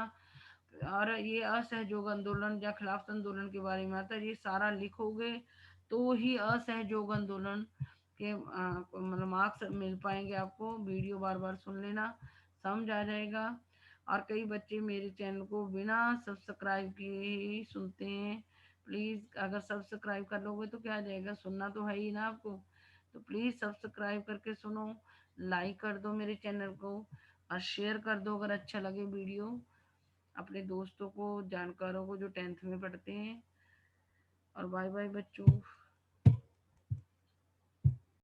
[SPEAKER 1] और ये असहयोग आंदोलन या खिलाफत आंदोलन के बारे में आता है, ये सारा लिखोगे तो ही असहयोग आंदोलन के मतलब मार्क्स मिल पाएंगे आपको। वीडियो बार बार सुन लेना, समझ आ जाएगा। और कई बच्चे मेरे चैनल को बिना सब्सक्राइब किए ही सुनते हैं। प्लीज़ अगर सब्सक्राइब कर लोगे तो क्या आ जाएगा, सुनना तो है ही ना आपको। तो प्लीज़ सब्सक्राइब करके सुनो, लाइक कर दो मेरे चैनल को और शेयर कर दो अगर अच्छा लगे वीडियो अपने दोस्तों को, जानकारों को जो 10th में पढ़ते हैं। और बाय बाय बच्चों।